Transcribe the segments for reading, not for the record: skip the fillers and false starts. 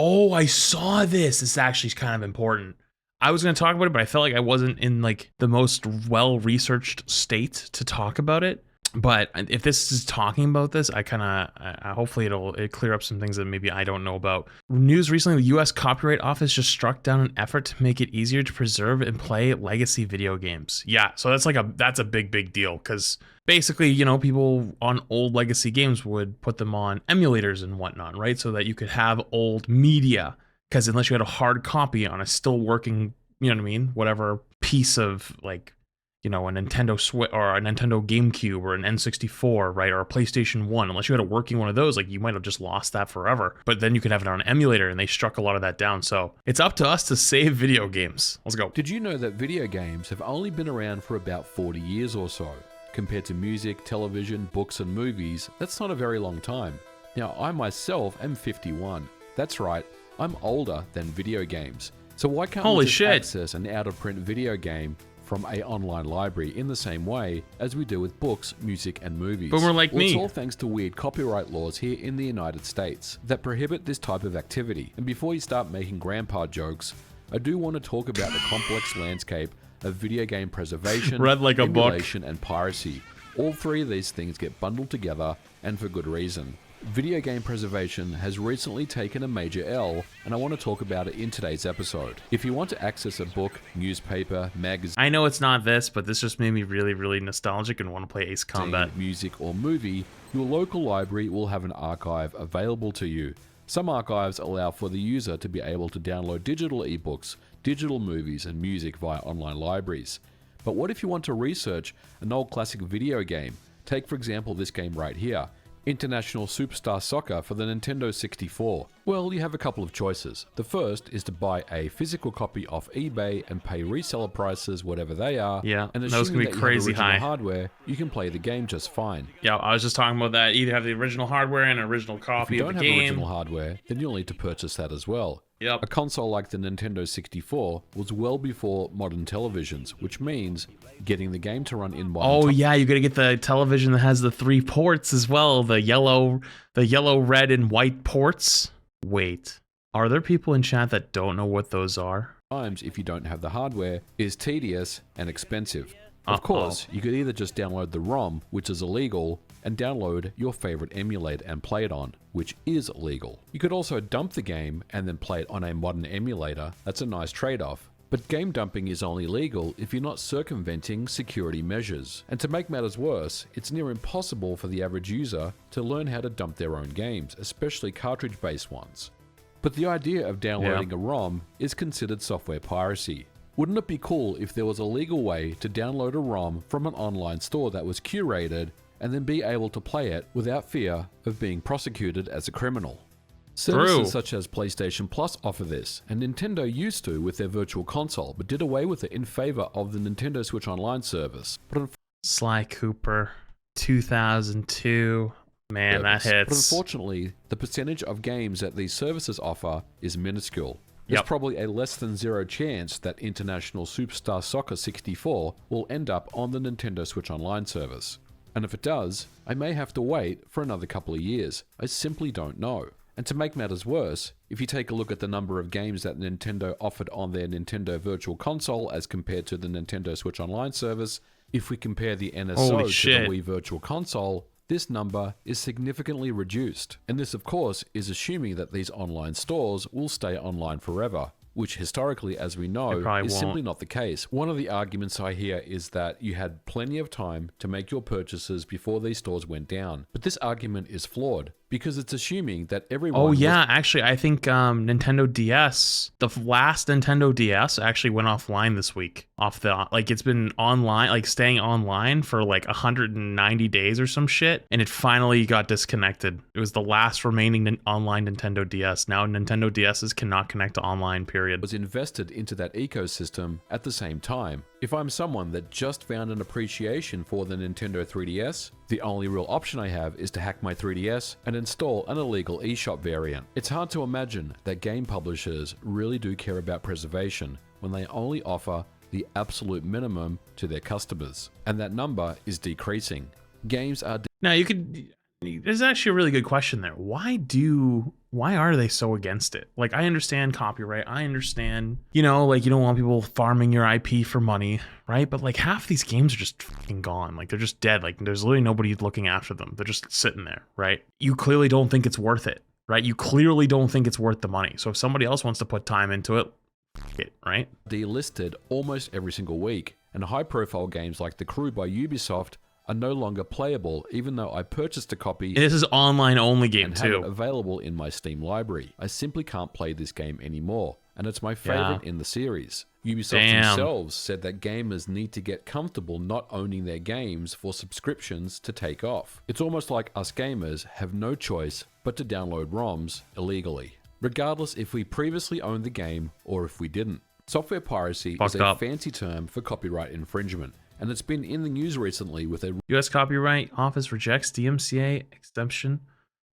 Oh, I saw this. This is actually kind of important. I was going to talk about it, but I felt like I wasn't in like the most well-researched state to talk about it. But if this is talking about this, I kind of hopefully it'll clear up some things that maybe I don't know about. News recently: the U.S. Copyright Office just struck down an effort to make it easier to preserve and play legacy video games. Yeah, so that's a big deal because basically, you know, people on old legacy games would put them on emulators and whatnot, right? So that you could have old media. Because unless you had a hard copy on a still working, you know what I mean, whatever piece of like, you know, a Nintendo Switch or a Nintendo GameCube or an N64, right, or a PlayStation 1, unless you had a working one of those, like you might have just lost that forever. But then you could have it on an emulator, and they struck a lot of that down. So it's up to us to save video games. Let's go. Did you know that video games have only been around for about 40 years or so? Compared to music, television, books, and movies, that's not a very long time. Now, I myself am 51. That's right, I'm older than video games. So why can't we just access an out-of-print video game from an online library in the same way as we do with books, music, and movies? But we're like me. It's all thanks to weird copyright laws here in the United States that prohibit this type of activity. And before you start making grandpa jokes, I do want to talk about the complex landscape of video game preservation, Read like a emulation, and piracy. All three of these things get bundled together, and for good reason. Video game preservation has recently taken a major L, and I want to talk about it in today's episode. If you want to access a book, newspaper, magazine, I know it's not this, but this just made me really nostalgic and want to play Ace Combat. music, or movie, your local library will have an archive available to you. Some archives allow for the user to be able to download digital ebooks, digital movies, and music via online libraries. But what if you want to research an old classic video game? Take for example this game right here, International Superstar Soccer for the Nintendo 64. Well, you have a couple of choices. The first is to buy a physical copy off eBay and pay reseller prices, whatever they are. Yeah, and those can be crazy high. Hardware, you can play the game just fine. Yeah, I was just talking about that. Either have the original hardware and an original copy of the game. If you don't have original hardware, then you'll need to purchase that as well. Yep. A console like the Nintendo 64 was well before modern televisions, which means getting the game to run in one. Oh yeah, you gotta get the television that has the 3 ports as well. The yellow, red, and white ports. Wait, are there people in chat that don't know what those are? Times, if you don't have the hardware, is tedious and expensive. Of course, you could either just download the ROM, which is illegal, and download your favorite emulator and play it on, which is legal. You could also dump the game and then play it on a modern emulator. That's a nice trade-off. But game dumping is only legal if you're not circumventing security measures. And to make matters worse, it's near impossible for the average user to learn how to dump their own games, especially cartridge-based ones. But the idea of downloading a ROM is considered software piracy. Wouldn't it be cool if there was a legal way to download a ROM from an online store that was curated and then be able to play it without fear of being prosecuted as a criminal? Services such as PlayStation Plus offer this, and Nintendo used to with their Virtual Console, but did away with it in favor of the Nintendo Switch Online service. Sly Cooper, 2002. Man, that hits. But unfortunately, the percentage of games that these services offer is minuscule. There's probably a less than zero chance that International Superstar Soccer 64 will end up on the Nintendo Switch Online service. And if it does, I may have to wait for another couple of years. I simply don't know. And to make matters worse, if you take a look at the number of games that Nintendo offered on their Nintendo Virtual Console as compared to the Nintendo Switch Online service, if we compare the NSO to the Wii Virtual Console, this number is significantly reduced. And this, of course, is assuming that these online stores will stay online forever, which historically, as we know, is simply not the case. One of the arguments I hear is that you had plenty of time to make your purchases before these stores went down. But this argument is flawed, because it's assuming that everyone... Oh yeah, actually, I think Nintendo DS, the last Nintendo DS actually went offline this week. It's been online, like staying online for like 190 days or some shit, and it finally got disconnected. It was the last remaining online Nintendo DS. Now Nintendo DSs cannot connect to online, period. Was invested into that ecosystem at the same time. If I'm someone that just found an appreciation for the Nintendo 3DS, the only real option I have is to hack my 3DS and install an illegal eShop variant. It's hard to imagine that game publishers really do care about preservation when they only offer the absolute minimum to their customers, and that number is decreasing. Games are... Now, there's actually a really good question there. Why do why are they so against it? Like, I understand copyright. I understand, you know, like, you don't want people farming your IP for money, right? But like half these games are just fucking gone. Like, they're just dead. Like, there's literally nobody looking after them. They're just sitting there, right? You clearly don't think it's worth it, right? You clearly don't think it's worth the money. So if somebody else wants to put time into it, right? Delisted almost every single week, and high-profile games like The Crew by Ubisoft are no longer playable, even though I purchased a copy. This is online only game and have too. it available in my Steam library. I simply can't play this game anymore, and it's my favorite in the series. Ubisoft themselves said that gamers need to get comfortable not owning their games for subscriptions to take off. It's almost like us gamers have no choice but to download ROMs illegally, regardless if we previously owned the game or if we didn't. Software piracy is a fancy term for copyright infringement, and it's been in the news recently with a U.S. Copyright Office rejects DMCA exemption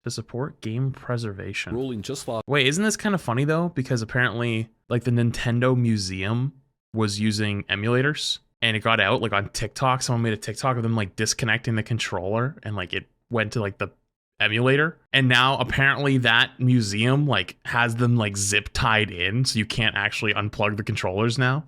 to support game preservation ruling just last. Wait, isn't this kind of funny though? Because apparently, like, the Nintendo Museum was using emulators, and it got out like on TikTok. Someone made a TikTok of them like disconnecting the controller, and like it went to like the emulator, and now apparently that museum like has them like zip tied in, so you can't actually unplug the controllers now.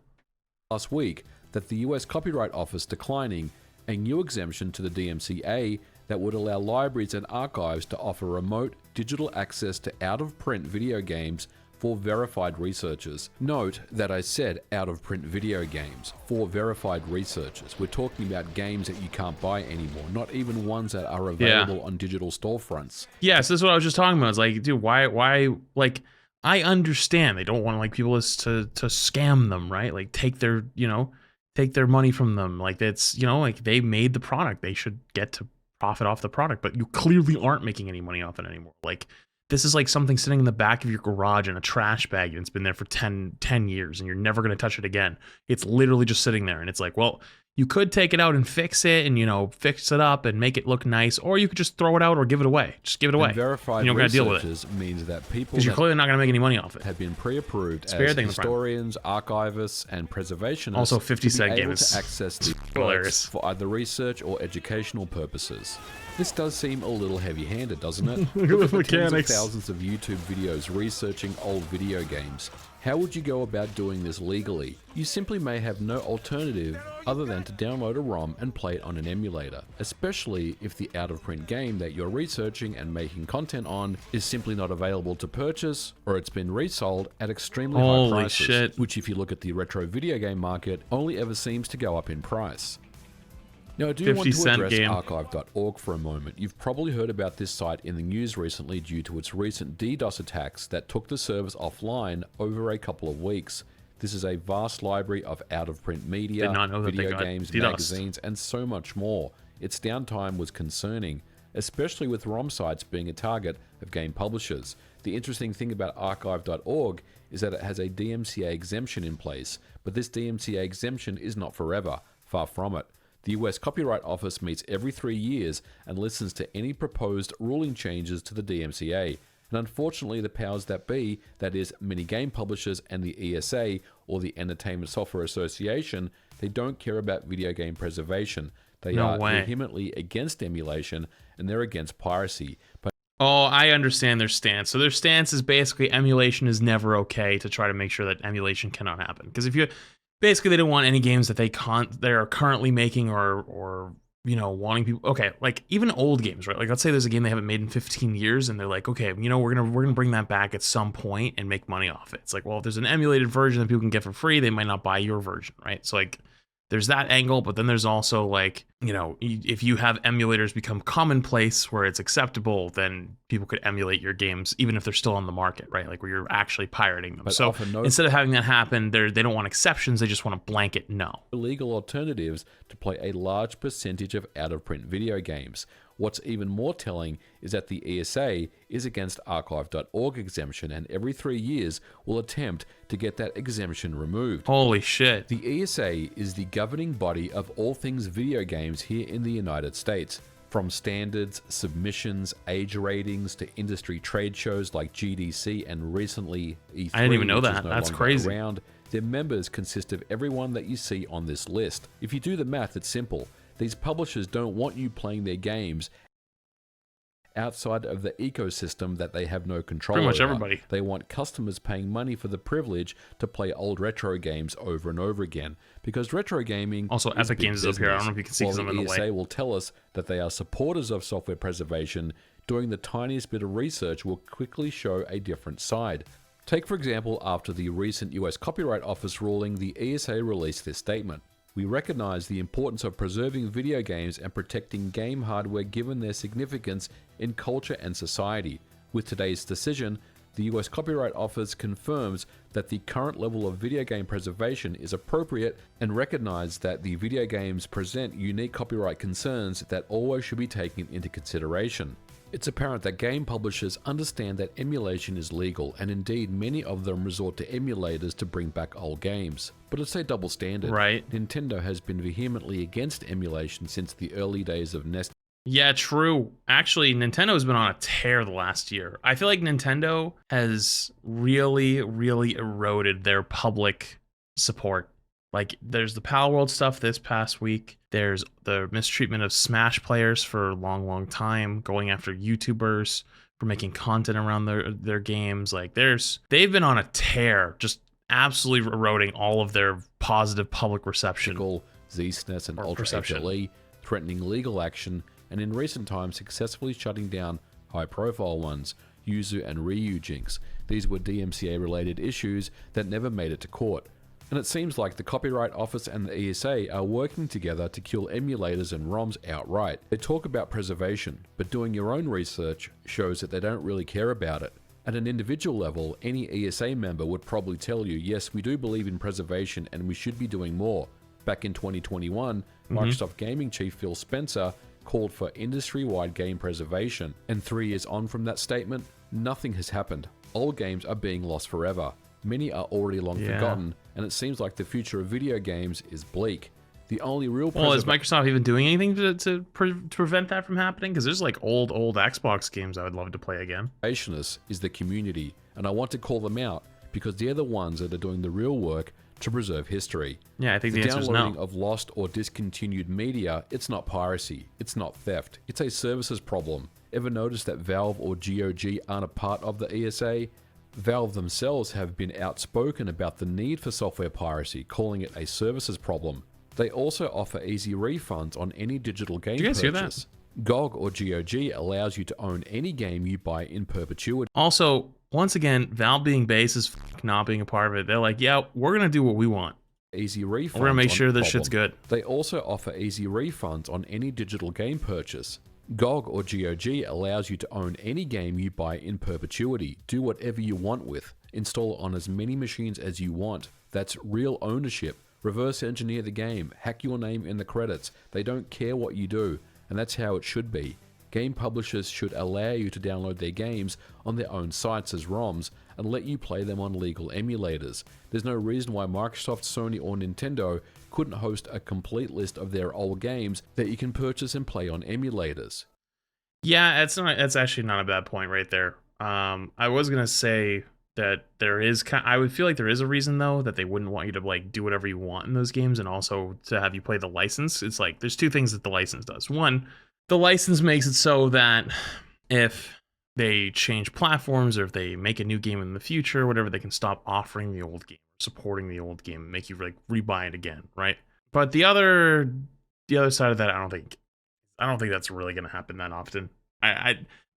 Last week, that the US Copyright Office declining a new exemption to the DMCA that would allow libraries and archives to offer remote digital access to out-of-print video games for verified researchers. Note that I said out-of-print video games for verified researchers. We're talking about games that you can't buy anymore, not even ones that are available on digital storefronts. Yes, this is what I was just talking about. It's like, dude, why, like, I understand they don't want like people to scam them, right? Like take their, you know, take their money from them. Like that's, you know, like they made the product, they should get to profit off the product, but you clearly aren't making any money off it anymore. Like this is like something sitting in the back of your garage in a trash bag, and it's been there for 10 years and you're never going to touch it again. It's literally just sitting there, and it's like, well, you could take it out and fix it and, you know, fix it up and make it look nice, or you could just throw it out or give it away. Just give it away. And verified you don't got to deal with it. Means that people because you're clearly not going to make any money off it. Have been pre-approved as historians, archivists, and preservationists. Also, 50-cent game is to access the hilarious for either research or educational purposes. This does seem a little heavy-handed, doesn't it? Look at the mechanics. Tens of thousands of YouTube videos researching old video games. How would you go about doing this legally? You simply may have no alternative other than to download a ROM and play it on an emulator, especially if the out-of-print game that you're researching and making content on is simply not available to purchase, or it's been resold at extremely high prices, which if you look at the retro video game market, only ever seems to go up in price. Now, I do want to address archive.org for a moment. You've probably heard about this site in the news recently due to its recent DDoS attacks that took the service offline over a couple of weeks. This is a vast library of out-of-print media, video games, magazines, and so much more. Its downtime was concerning, especially with ROM sites being a target of game publishers. The interesting thing about archive.org is that it has a DMCA exemption in place, but this DMCA exemption is not forever, far from it. The US Copyright Office meets every 3 years and listens to any proposed ruling changes to the DMCA. And unfortunately, the powers that be, that is, many game publishers and the ESA, or the Entertainment Software Association, they don't care about video game preservation. They are vehemently against emulation, and they're against piracy. But oh, I understand their stance. So their stance is basically emulation is never okay, to try to make sure that emulation cannot happen. Because if you basically, they don't want any games that they're currently making or you know, wanting people. Okay, like even old games, right? Like let's say there's a game they haven't made in 15 years, and they're like, okay, you know, we're gonna bring that back at some point and make money off it. It's like, well, if there's an emulated version that people can get for free, they might not buy your version, right? So like, there's that angle, but then there's also like, you know, if you have emulators become commonplace where it's acceptable, then people could emulate your games even if they're still on the market, right? Like where you're actually pirating them. But so instead of having that happen, they don't want exceptions, they just want a blanket no. Illegal alternatives to play a large percentage of out-of-print video games. What's even more telling is that the ESA is against archive.org exemption, and every 3 years will attempt to get that exemption removed. Holy shit. The ESA is the governing body of all things video games here in the United States. From standards, submissions, age ratings, to industry trade shows like GDC and recently E3. I didn't even know that. That's crazy. Around. Their members consist of everyone that you see on this list. If you do the math, it's simple. These publishers don't want you playing their games outside of the ecosystem that they have no control Pretty much over. everybody. They want customers paying money for the privilege to play old retro games over and over again, because retro gaming Also, is Epic big Games is up here. I don't know if you can see While because I'm in the ESA way. will tell us that they are supporters of software preservation, doing the tiniest bit of research will quickly show a different side. Take, for example, after the recent US Copyright Office ruling, the ESA released this statement. We recognize the importance of preserving video games and protecting game hardware given their significance in culture and society. With today's decision, the US Copyright Office confirms that the current level of video game preservation is appropriate and recognize that the video games present unique copyright concerns that always should be taken into consideration. It's apparent that game publishers understand that emulation is legal, and indeed many of them resort to emulators to bring back old games. But it's a double standard. Right. Nintendo has been vehemently against emulation since the early days of NES. Yeah, true. Actually, Nintendo's been on a tear the last year. I feel like Nintendo has really, really eroded their public support. Like, there's the Pal World stuff this past week. There's the mistreatment of Smash players for a long, long time, going after YouTubers for making content around their games. Like, they've been on a tear, just absolutely eroding all of their positive public reception. Z-SNES and Or Ultra perception. HLE, threatening legal action, and in recent times successfully shutting down high-profile ones, Yuzu and Ryu Jinx. These were DMCA-related issues that never made it to court. And it seems like the Copyright Office and the ESA are working together to kill emulators and ROMs outright. They talk about preservation, but doing your own research shows that they don't really care about it. At an individual level, any ESA member would probably tell you, yes, we do believe in preservation and we should be doing more. Back in 2021, Microsoft Gaming Chief Phil Spencer called for industry-wide game preservation. And 3 years on from that statement, nothing has happened. Old games are being lost forever. Many are already long forgotten, and it seems like the future of video games is bleak. The only real Well, is Microsoft even doing anything to prevent that from happening? Because there's like old Xbox games I would love to play again. preservationist is the community, and I want to call them out because they're the ones that are doing the real work to preserve history. Yeah, I think The the answer is downloading no. of lost or discontinued media, it's not piracy, it's not theft, it's a services problem. Ever notice that Valve or GOG aren't a part of the ESA? Valve themselves have been outspoken about the need for software piracy, calling it a services problem. They also offer easy refunds on any digital game you guys hear that? purchase. GOG or GOG allows you to own any game you buy in perpetuity. Also, once again, Valve being base is not being a part of it. They're like, yeah, we're gonna do what we want. Easy refunds. We're gonna make on sure this problem. shit's good. They also offer easy refunds on any digital game purchase. GOG or GOG allows you to own any game you buy in perpetuity. Do whatever you want with. Install it on as many machines as you want. That's real ownership. Reverse engineer the game. Hack your name in the credits. They don't care what you do, and that's how it should be. Game publishers should allow you to download their games on their own sites as ROMs and let you play them on legal emulators. There's no reason why Microsoft, Sony, or Nintendo couldn't host a complete list of their old games that you can purchase and play on emulators. Yeah, that's actually not a bad point right there. I was gonna say that there is I would feel like there is a reason though that they wouldn't want you to like do whatever you want in those games, and also to have you play the license. It's like there's two things that the license does. One, the license makes it so that if they change platforms or if they make a new game in the future, whatever, they can stop offering the old game, supporting the old game, and make you like rebuy it again, right? But the other side of that, I don't think that's really gonna happen that often.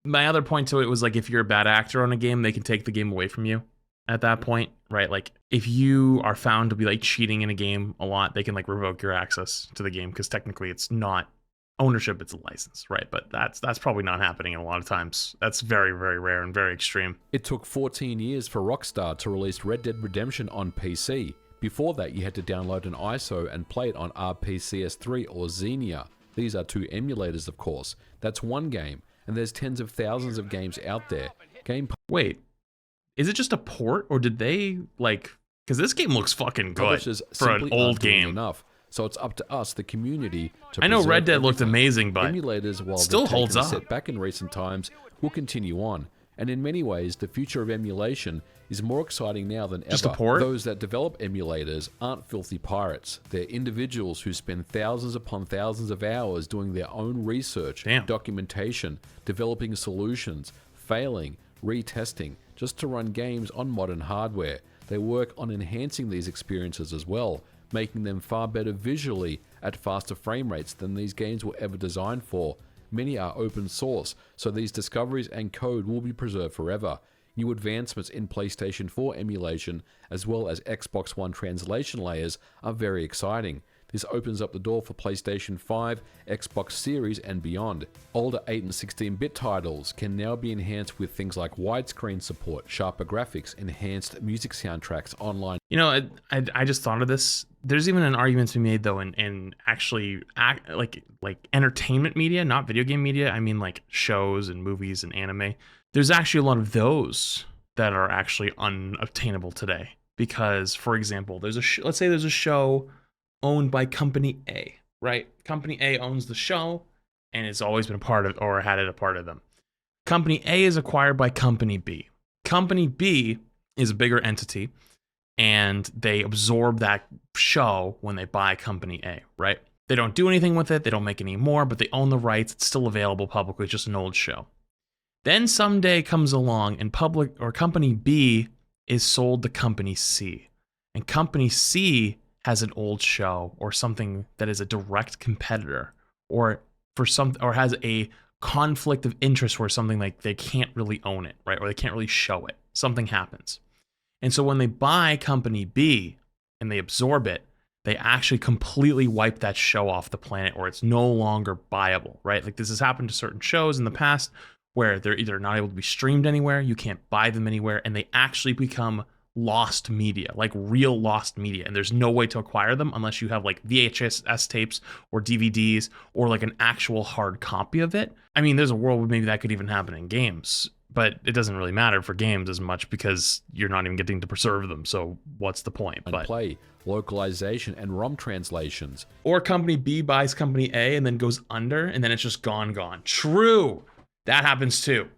My other point to it was like if you're a bad actor on a game, they can take the game away from you at that point, right? Like if you are found to be like cheating in a game a lot, they can like revoke your access to the game because technically it's not ownership, it's a license, right? But that's probably not happening a lot of times. That's very, very rare and very extreme. It took 14 years for Rockstar to release Red Dead Redemption on PC. Before that, you had to download an ISO and play it on RPCS3 or Xenia. These are two emulators, of course. That's one game, and there's tens of thousands of games out there. Wait, is it just a port, or did they like? Because this game looks fucking good Publishers for an simply old aren't doing game. enough. So it's up to us, the community, to I know preserve Red Dead looked everything. amazing, but Emulators, while still they've holds taken a up. setback in recent times, will continue on. And in many ways, the future of emulation is more exciting now than Just a ever. port? Those that develop emulators aren't filthy pirates. They're individuals who spend thousands upon thousands of hours doing their own research, documentation, developing solutions, failing, retesting, just to run games on modern hardware. They work on enhancing these experiences as well, making them far better visually at faster frame rates than these games were ever designed for. Many are open source, so these discoveries and code will be preserved forever. New advancements in PlayStation 4 emulation, as well as Xbox One translation layers, are very exciting. This opens up the door for PlayStation 5, Xbox Series, and beyond. Older 8 and 16-bit titles can now be enhanced with things like widescreen support, sharper graphics, enhanced music soundtracks, online. You know, I just thought of this. There's even an argument to be made though in actually like entertainment media, not video game media. I mean like shows and movies and anime. There's actually a lot of those that are actually unobtainable today because, for example, let's say there's a show owned by Company A, right? Company A owns the show and it's always been a part of, or had it a part of them. Company A is acquired by Company B. Company B is a bigger entity and they absorb that show when they buy Company A, right? They don't do anything with it, they don't make any more, but they own the rights, it's still available publicly, it's just an old show. Then someday comes along and Company B is sold to Company C. And Company C has an old show or something that is a direct competitor or has a conflict of interest where something like they can't really own it, right? Or they can't really show it. Something happens. And so when they buy Company B and they absorb it, they actually completely wipe that show off the planet or it's no longer buyable, right? Like this has happened to certain shows in the past where they're either not able to be streamed anywhere, you can't buy them anywhere, and they actually become lost media, like real lost media. And there's no way to acquire them unless you have like VHS tapes or DVDs or like an actual hard copy of it. I mean, there's a world where maybe that could even happen in games, but it doesn't really matter for games as much because you're not even getting to preserve them. So what's the point? And play, localization, and ROM translations. Or Company B buys Company A and then goes under and then it's just gone. True. That happens too.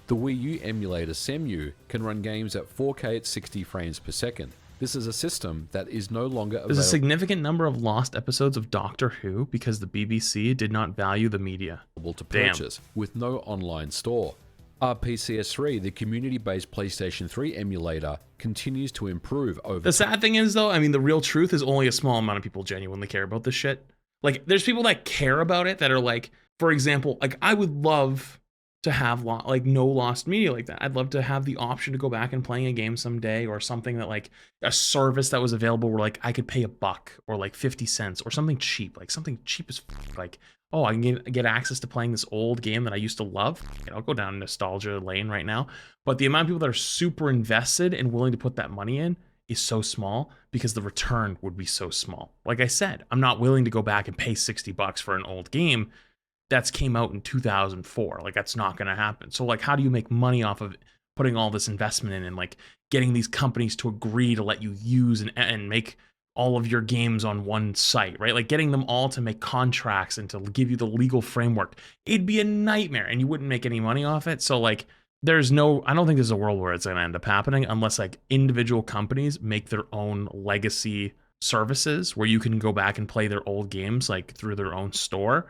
The Wii U emulator Cemu can run games at 4K at 60 frames per second. This is a system that is no longer available. There's a significant number of lost episodes of Doctor Who because the BBC did not value the media. To purchase with no online store. RPCS3, the community-based PlayStation 3 emulator, continues to improve over The sad thing is though, I mean, the real truth is only a small amount of people genuinely care about this shit. Like, there's people that care about it that are like, for example, like I would love to have no lost media like that. I'd love to have the option to go back and playing a game someday or something that like a service that was available where like I could pay $1 or like 50 cents or something cheap, like something cheap as like, oh, I can get access to playing this old game that I used to love. I'll go down nostalgia lane right now. But the amount of people that are super invested and willing to put that money in is so small because the return would be so small. Like I said, I'm not willing to go back and pay $60 for an old game that's came out in 2004. Like that's not going to happen. So like, how do you make money off of putting all this investment in and like getting these companies to agree to let you use and make all of your games on one site, right? Like getting them all to make contracts and to give you the legal framework. It'd be a nightmare and you wouldn't make any money off it. So like I don't think there's a world where it's going to end up happening unless like individual companies make their own legacy services where you can go back and play their old games like through their own store.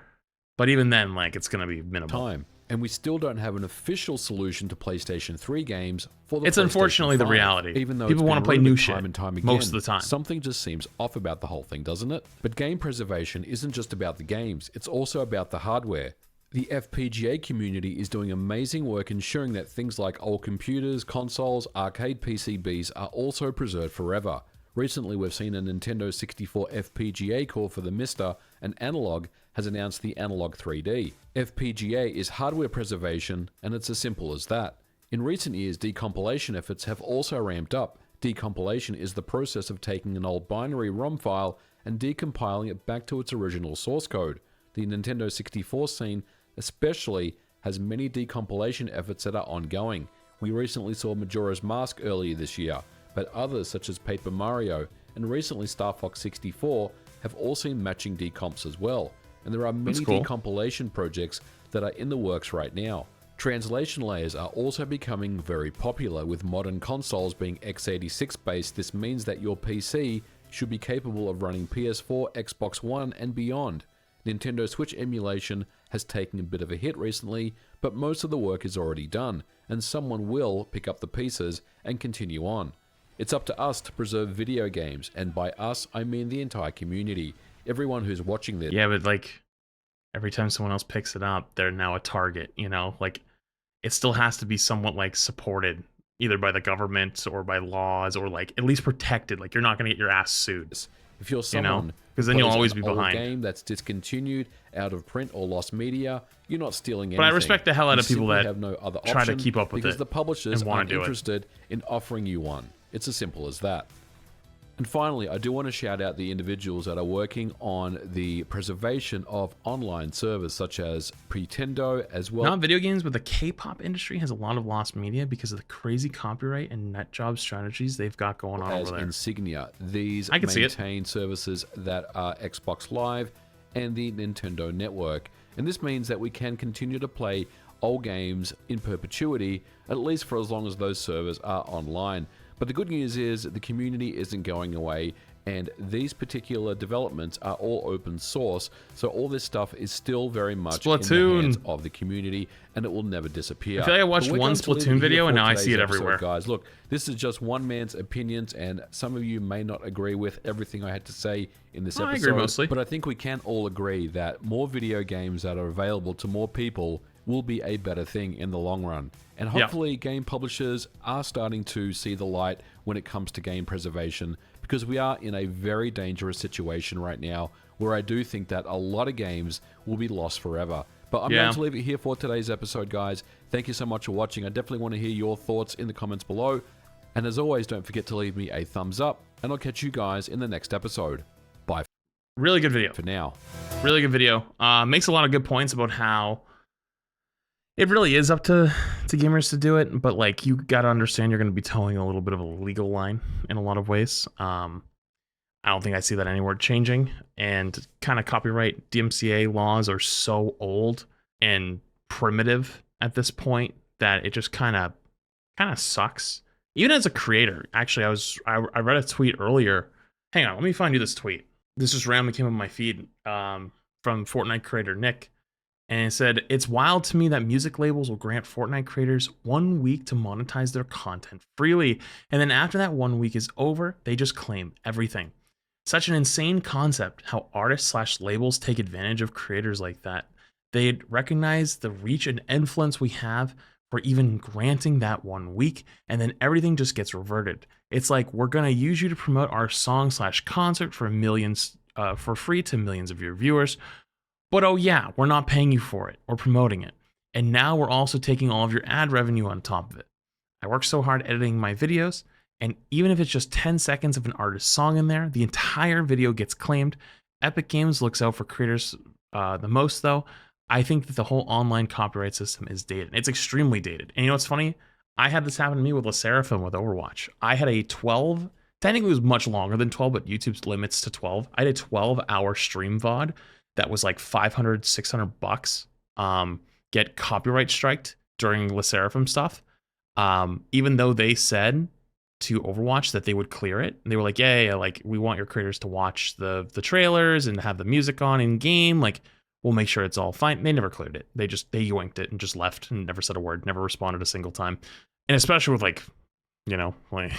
But even then, like, it's going to be minimal. And we still don't have an official solution to PlayStation 3 games for the It's PlayStation unfortunately 5, the reality. Even though people want to play new shit time and time again, most of the time. Something just seems off about the whole thing, doesn't it? But game preservation isn't just about the games, it's also about the hardware. The FPGA community is doing amazing work ensuring that things like old computers, consoles, arcade PCBs are also preserved forever. Recently, we've seen a Nintendo 64 FPGA core for the MiSTer, and Analog has announced the Analog 3D. FPGA is hardware preservation, and it's as simple as that. In recent years, decompilation efforts have also ramped up. Decompilation is the process of taking an old binary ROM file and decompiling it back to its original source code. The Nintendo 64 scene especially has many decompilation efforts that are ongoing. We recently saw Majora's Mask earlier this year, but others such as Paper Mario and recently Star Fox 64 have all seen matching decomps as well. And there are many decompilation projects that are in the works right now. Translation layers are also becoming very popular, with modern consoles being x86 based. This means that your PC should be capable of running PS4, Xbox One, and beyond. Nintendo Switch emulation has taken a bit of a hit recently, but most of the work is already done, and someone will pick up the pieces and continue on. It's up to us to preserve video games, and by us, I mean the entire community. Everyone who's watching this. Yeah, but like, every time someone else picks it up, they're now a target, you know? Like, it still has to be somewhat, like, supported, either by the government or by laws, or, like, at least protected. Like, you're not going to get your ass sued. If you're someone because then you'll always be behind. Game that's discontinued, out of print or lost media, you're not stealing anything. But I respect the hell out of people that have no other try to keep up with because it the publishers and wanna aren't do it. interested in offering you one. It's as simple as that. And finally, I do want to shout out the individuals that are working on the preservation of online servers, such as Pretendo as well. Not video games, but the K-pop industry has a lot of lost media because of the crazy copyright and net job strategies they've got going on over there. Insignia. These I can see maintain services that are Xbox Live and the Nintendo Network. And this means that we can continue to play old games in perpetuity, at least for as long as those servers are online. But the good news is the community isn't going away, and these particular developments are all open source, so all this stuff is still very much in the hands of the community, and it will never disappear. I feel like I watched one Splatoon video, and now I see it everywhere. Guys, look, this is just one man's opinions, and some of you may not agree with everything I had to say in this episode. I agree mostly. But I think we can all agree that more video games that are available to more people will be a better thing in the long run. And hopefully game publishers are starting to see the light when it comes to game preservation, because we are in a very dangerous situation right now where I do think that a lot of games will be lost forever. But I'm going to leave it here for today's episode, guys. Thank you so much for watching. I definitely want to hear your thoughts in the comments below. And as always, don't forget to leave me a thumbs up, and I'll catch you guys in the next episode. Bye. Really good video. For now. Really good video. Makes a lot of good points about how it really is up to gamers to do it, but like you gotta understand you're gonna be towing a little bit of a legal line in a lot of ways. I don't think I see that anywhere changing, and kind of copyright DMCA laws are so old and primitive at this point that it just kind of sucks. Even as a creator, actually, I read a tweet earlier. Hang on, let me find you this tweet. This just randomly came up on my feed from Fortnite creator Nick. And it said, "It's wild to me that music labels will grant Fortnite creators 1 week to monetize their content freely. And then after that 1 week is over, they just claim everything. Such an insane concept how artists/labels take advantage of creators like that. They recognize the reach and influence we have for even granting that 1 week, and then everything just gets reverted. It's like, we're going to use you to promote our song/concert for millions, for free to millions of your viewers. But oh yeah, we're not paying you for it or promoting it. And now we're also taking all of your ad revenue on top of it. I work so hard editing my videos, and even if it's just 10 seconds of an artist's song in there, the entire video gets claimed. Epic Games looks out for creators the most though. I think that the whole online copyright system is dated. It's extremely dated. And you know what's funny? I had this happen to me with LeSeraphim with Overwatch. I had a 12, technically it was much longer than 12, but YouTube's limits to 12. I had a 12-hour stream VOD that was like $500, $600, get copyright striked during LeSeraphim stuff. Even though they said to Overwatch that they would clear it. And they were like, yeah, like we want your creators to watch the trailers and have the music on in game. Like, we'll make sure it's all fine. They never cleared it. They yoinked it and just left and never said a word, never responded a single time. And especially with like, you know, like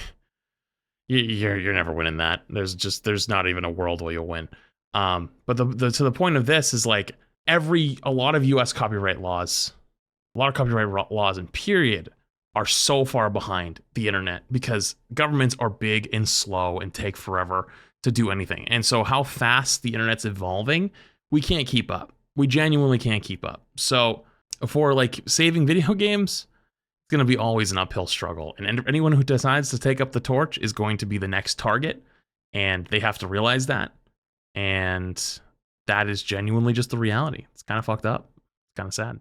you're never winning that. There's not even a world where you'll win. But to the point of this is like a lot of US copyright laws, and period, are so far behind the internet because governments are big and slow and take forever to do anything. And so how fast the internet's evolving, we can't keep up. We genuinely can't keep up. So for like saving video games, it's going to be always an uphill struggle. And anyone who decides to take up the torch is going to be the next target. And they have to realize that. And that is genuinely just the reality. It's kind of fucked up. It's kind of sad.